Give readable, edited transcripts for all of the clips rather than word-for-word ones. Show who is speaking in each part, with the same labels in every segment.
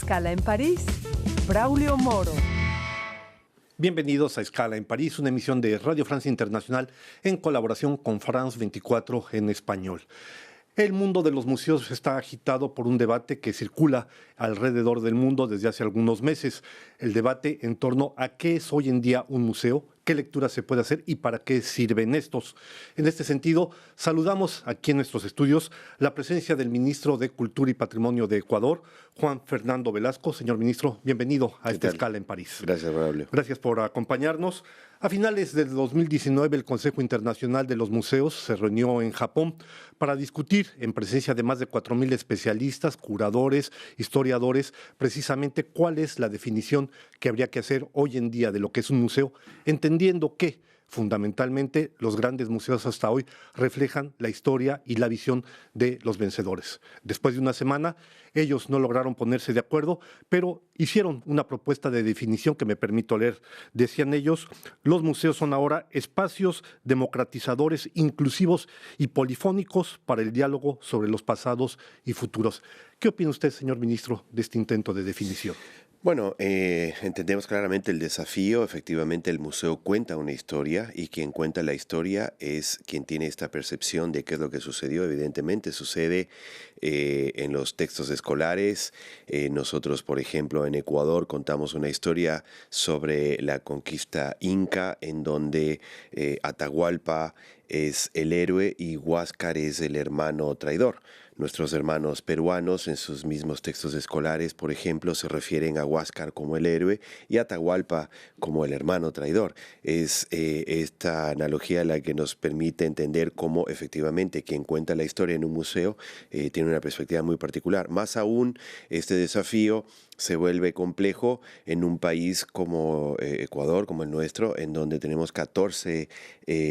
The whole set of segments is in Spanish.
Speaker 1: Escala en París, Braulio Moro.
Speaker 2: Bienvenidos a Escala en París, una emisión de Radio Francia Internacional en colaboración con France 24 en español. El mundo de los museos está agitado por un debate que circula alrededor del mundo desde hace algunos meses. El debate en torno a qué es hoy en día un museo, qué lectura se puede hacer y para qué sirven estos. En este sentido, saludamos aquí en nuestros estudios la presencia del ministro de Cultura y Patrimonio de Ecuador, Juan Fernando Velasco. Señor ministro, bienvenido a esta Escala en París.
Speaker 3: Gracias, Braulio.
Speaker 2: Gracias por acompañarnos. A finales del 2019, el Consejo Internacional de los Museos se reunió en Japón para discutir, en presencia de más de 4,000 especialistas, curadores, historiadores, precisamente cuál es la definición que habría que hacer hoy en día de lo que es un museo, entendiendo que fundamentalmente los grandes museos hasta hoy reflejan la historia y la visión de los vencedores. Después de una semana, ellos no lograron ponerse de acuerdo, pero hicieron una propuesta de definición que me permito leer. Decían ellos, los museos son ahora espacios democratizadores, inclusivos y polifónicos para el diálogo sobre los pasados y futuros. ¿Qué opina usted, señor ministro, de este intento de definición?
Speaker 3: Bueno, entendemos claramente el desafío. Efectivamente, el museo cuenta una historia y quien cuenta la historia es quien tiene esta percepción de qué es lo que sucedió. Evidentemente, sucede en los textos escolares. Nosotros, por ejemplo, en Ecuador contamos una historia sobre la conquista inca, en donde Atahualpa es el héroe y Huáscar es el hermano traidor. Nuestros hermanos peruanos en sus mismos textos escolares, por ejemplo, se refieren a Huáscar como el héroe y a Atahualpa como el hermano traidor. Es esta analogía la que nos permite entender cómo efectivamente quien cuenta la historia en un museo tiene una perspectiva muy particular. Más aún, este desafío se vuelve complejo en un país como Ecuador, como el nuestro, en donde tenemos 14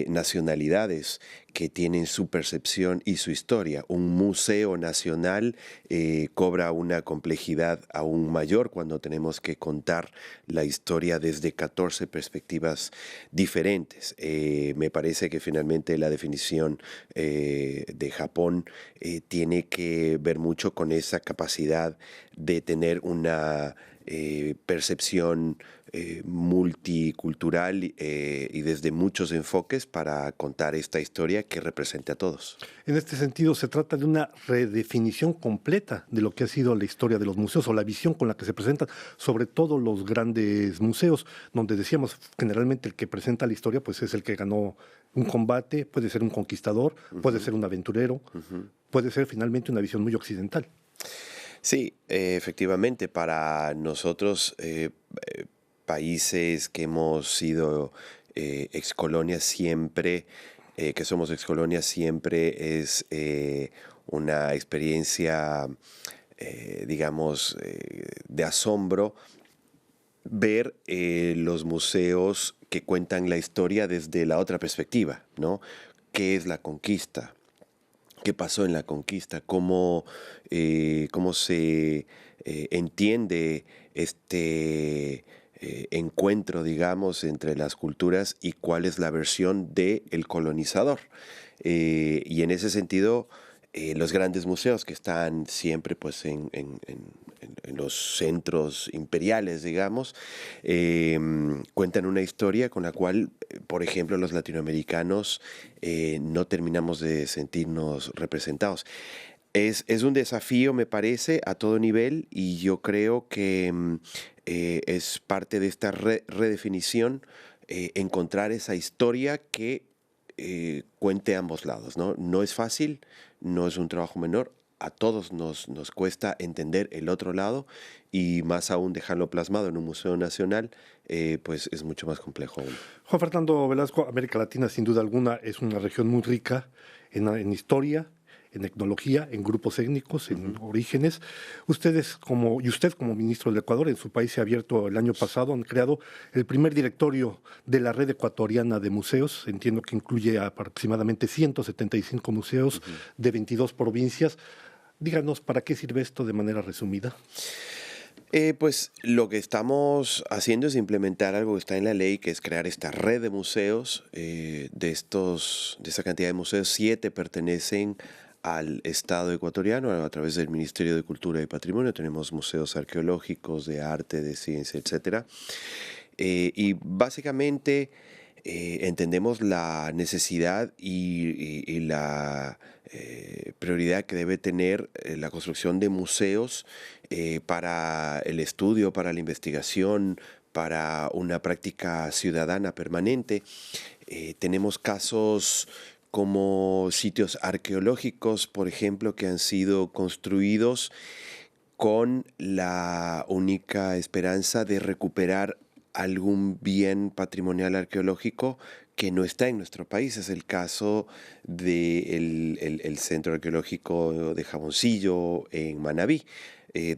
Speaker 3: nacionalidades que tienen su percepción y su historia. Un museo nacional cobra una complejidad aún mayor cuando tenemos que contar la historia desde 14 perspectivas diferentes. Me parece que finalmente la definición de Japón tiene que ver mucho con esa capacidad de tener una percepción multicultural y desde muchos enfoques para contar esta historia que represente a todos.
Speaker 2: En este sentido, se trata de una redefinición completa de lo que ha sido la historia de los museos o la visión con la que se presentan, sobre todo los grandes museos, donde decíamos generalmente el que presenta la historia pues es el que ganó un combate, puede ser un conquistador, puede ser un aventurero, puede ser finalmente una visión muy occidental.
Speaker 3: Sí, efectivamente, para nosotros, países que hemos sido excolonias siempre, que somos excolonias siempre, es una experiencia, digamos, de asombro ver los museos que cuentan la historia desde la otra perspectiva, ¿no? ¿Qué es la conquista? ¿Qué pasó en la conquista? ¿Cómo se entiende este encuentro, digamos, entre las culturas y cuál es la versión del colonizador? Y en ese sentido, los grandes museos que están siempre pues, en los centros imperiales, digamos, cuentan una historia con la cual, por ejemplo, los latinoamericanos no terminamos de sentirnos representados. Es un desafío, me parece, a todo nivel, y yo creo que es parte de esta redefinición encontrar esa historia que cuente ambos lados, ¿no? No es fácil, no es un trabajo menor. A todos nos cuesta entender el otro lado y más aún dejarlo plasmado en un museo nacional, pues es mucho más complejo aún.
Speaker 2: Juan Fernando Velasco, América Latina sin duda alguna es una región muy rica en historia, en etnología, en grupos étnicos, en orígenes. Usted como ministro del Ecuador, en su país se ha abierto el año pasado, han creado el primer directorio de la red ecuatoriana de museos. Entiendo que incluye aproximadamente 175 museos de 22 provincias. Díganos, ¿para qué sirve esto de manera resumida?
Speaker 3: Pues lo que estamos haciendo es implementar algo que está en la ley, que es crear esta red de museos. De esta cantidad de museos, 7 pertenecen al Estado ecuatoriano a través del Ministerio de Cultura y Patrimonio. Tenemos museos arqueológicos, de arte, de ciencia, etcétera. Y básicamente entendemos la necesidad y la prioridad que debe tener la construcción de museos para el estudio, para la investigación, para una práctica ciudadana permanente. Tenemos casos como sitios arqueológicos, por ejemplo, que han sido construidos con la única esperanza de recuperar algún bien patrimonial arqueológico que no está en nuestro país. Es el caso del el Centro Arqueológico de Jaboncillo en Manabí,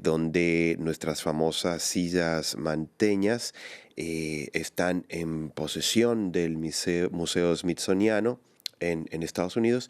Speaker 3: donde nuestras famosas sillas manteñas están en posesión del Museo Smithsoniano en Estados Unidos,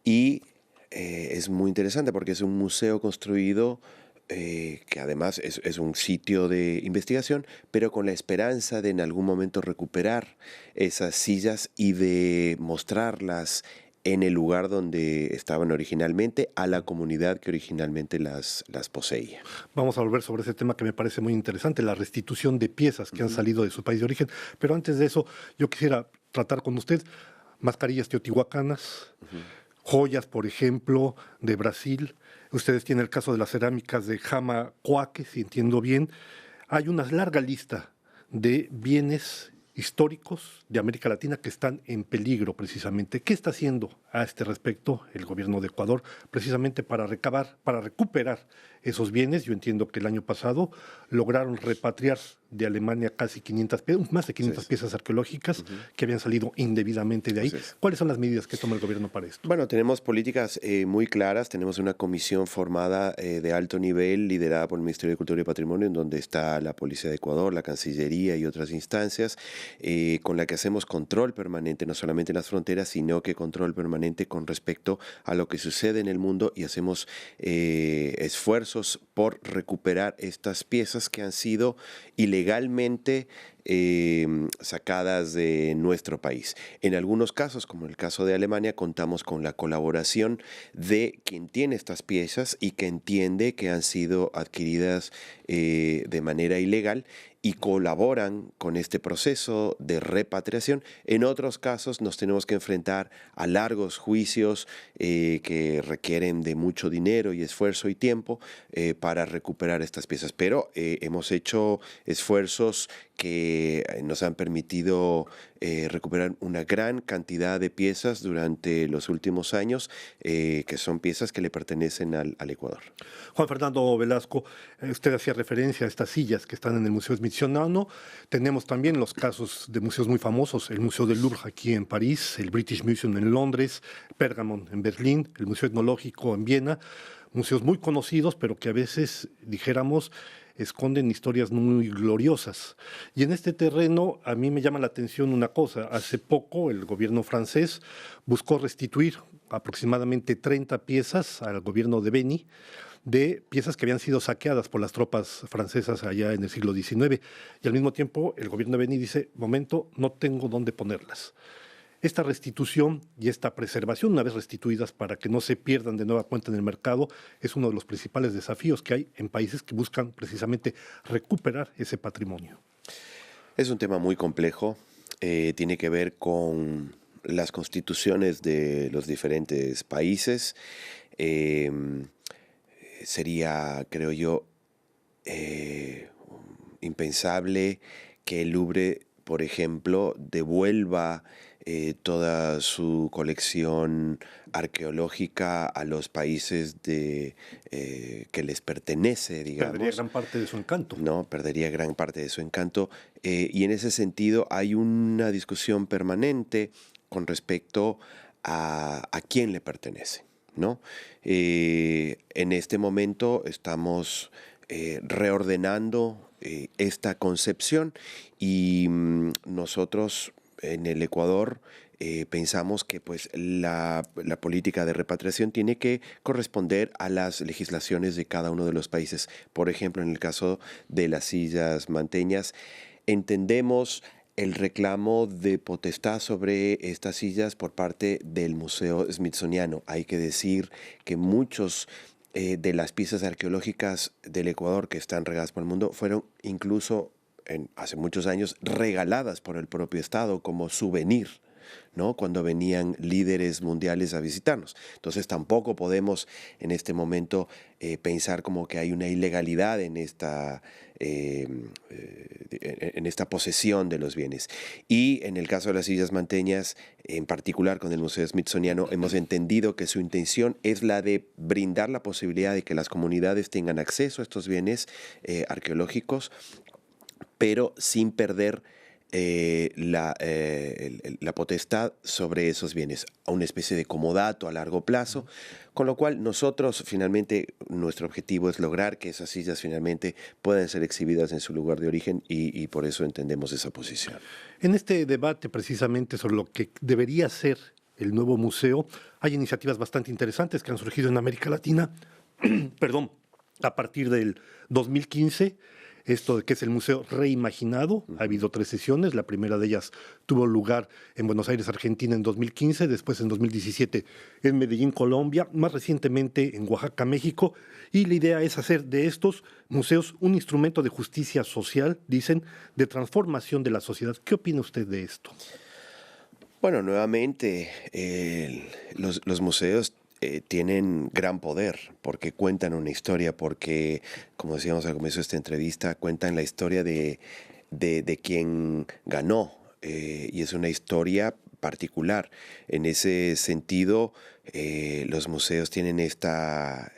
Speaker 3: y es muy interesante porque es un museo construido que además es un sitio de investigación, pero con la esperanza de en algún momento recuperar esas sillas y de mostrarlas en el lugar donde estaban originalmente a la comunidad que originalmente las poseía.
Speaker 2: Vamos a volver sobre ese tema que me parece muy interesante, la restitución de piezas que han salido de su país de origen. Pero antes de eso, yo quisiera tratar con usted mascarillas teotihuacanas, joyas, por ejemplo, de Brasil. Ustedes tienen el caso de las cerámicas de Jama Coaque, si entiendo bien. Hay una larga lista de bienes históricos de América Latina que están en peligro precisamente. ¿Qué está haciendo a este respecto el gobierno de Ecuador precisamente para recuperar esos bienes? Yo entiendo que el año pasado lograron repatriar de Alemania casi 500, más de 500 piezas arqueológicas que habían salido indebidamente de ahí. ¿Cuáles son las medidas que toma el gobierno para esto?
Speaker 3: Bueno, tenemos políticas muy claras. Tenemos una comisión formada de alto nivel, liderada por el Ministerio de Cultura y Patrimonio, en donde está la Policía de Ecuador, la Cancillería y otras instancias, con la que hacemos control permanente, no solamente en las fronteras, sino que control permanente con respecto a lo que sucede en el mundo, y hacemos esfuerzos por recuperar estas piezas que han sido ilegalmente sacadas de nuestro país. En algunos casos, como en el caso de Alemania, contamos con la colaboración de quien tiene estas piezas y que entiende que han sido adquiridas de manera ilegal, y colaboran con este proceso de repatriación. En otros casos nos tenemos que enfrentar a largos juicios que requieren de mucho dinero y esfuerzo y tiempo para recuperar estas piezas. Pero hemos hecho esfuerzos que nos han permitido recuperar una gran cantidad de piezas durante los últimos años, que son piezas que le pertenecen al Ecuador.
Speaker 2: Juan Fernando Velasco, usted hacía referencia a estas sillas que están en el Museo Smithsoniano. Tenemos también los casos de museos muy famosos, el Museo del Louvre aquí en París, el British Museum en Londres, Pergamon en Berlín, el Museo Etnológico en Viena, museos muy conocidos, pero que a veces, dijéramos, esconden historias muy gloriosas. Y en este terreno a mí me llama la atención una cosa. Hace poco el gobierno francés buscó restituir aproximadamente 30 piezas al gobierno de Beni, de piezas que habían sido saqueadas por las tropas francesas allá en el siglo XIX. Y al mismo tiempo el gobierno de Beni dice, momento, no tengo dónde ponerlas. Esta restitución y esta preservación, una vez restituidas para que no se pierdan de nueva cuenta en el mercado, es uno de los principales desafíos que hay en países que buscan precisamente recuperar ese patrimonio.
Speaker 3: Es un tema muy complejo, tiene que ver con las constituciones de los diferentes países. Sería, creo yo, impensable que el Louvre, por ejemplo, devuelva toda su colección arqueológica a los países que les pertenece, digamos.
Speaker 2: Perdería gran parte de su encanto.
Speaker 3: No, perdería gran parte de su encanto. Y en ese sentido hay una discusión permanente con respecto a quién le pertenece, ¿no? En este momento estamos reordenando esta concepción, y nosotros en el Ecuador pensamos que pues la política de repatriación tiene que corresponder a las legislaciones de cada uno de los países. Por ejemplo, en el caso de las sillas manteñas, entendemos el reclamo de potestad sobre estas sillas por parte del Museo Smithsoniano. Hay que decir que muchos de las piezas arqueológicas del Ecuador que están regadas por el mundo fueron incluso hace muchos años regaladas por el propio Estado como souvenir, ¿no? Cuando venían líderes mundiales a visitarnos. Entonces tampoco podemos en este momento pensar como que hay una ilegalidad en esta posesión de los bienes. Y en el caso de las sillas manteñas, en particular con el Museo Smithsoniano, hemos entendido que su intención es la de brindar la posibilidad de que las comunidades tengan acceso a estos bienes arqueológicos, pero sin perder la potestad sobre esos bienes, a una especie de comodato a largo plazo, con lo cual nosotros finalmente, nuestro objetivo es lograr que esas sillas finalmente puedan ser exhibidas en su lugar de origen y por eso entendemos esa posición.
Speaker 2: En este debate precisamente sobre lo que debería ser el nuevo museo, hay iniciativas bastante interesantes que han surgido en América Latina, perdón, a partir del 2015, esto de que es el Museo Reimaginado. Ha habido 3 sesiones, la primera de ellas tuvo lugar en Buenos Aires, Argentina en 2015, después en 2017 en Medellín, Colombia, más recientemente en Oaxaca, México, y la idea es hacer de estos museos un instrumento de justicia social, dicen, de transformación de la sociedad. ¿Qué opina usted de esto?
Speaker 3: Bueno, nuevamente, los museos tienen gran poder porque cuentan una historia, porque, como decíamos al comienzo de esta entrevista, cuentan la historia de quien ganó y es una historia particular. En ese sentido, los museos tienen esta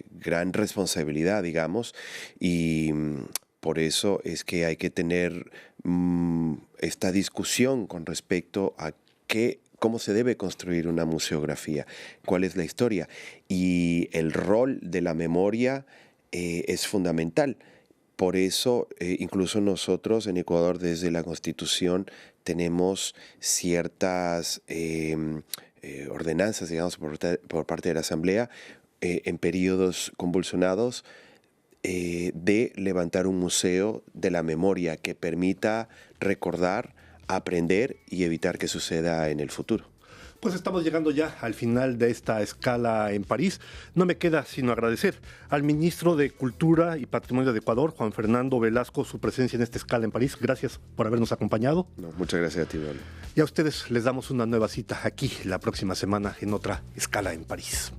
Speaker 3: gran responsabilidad, digamos, y por eso es que hay que tener esta discusión con respecto a cómo se debe construir una museografía, cuál es la historia. Y el rol de la memoria es fundamental. Por eso, incluso nosotros en Ecuador, desde la Constitución, tenemos ciertas ordenanzas, digamos, por parte de la Asamblea, en periodos convulsionados, de levantar un museo de la memoria que permita recordar, aprender y evitar que suceda en el futuro.
Speaker 2: Pues estamos llegando ya al final de esta escala en París. No me queda sino agradecer al ministro de Cultura y Patrimonio de Ecuador, Juan Fernando Velasco, su presencia en esta escala en París. Gracias por habernos acompañado.
Speaker 3: No, muchas gracias a ti, Pablo.
Speaker 2: Y a ustedes les damos una nueva cita aquí la próxima semana en otra escala en París.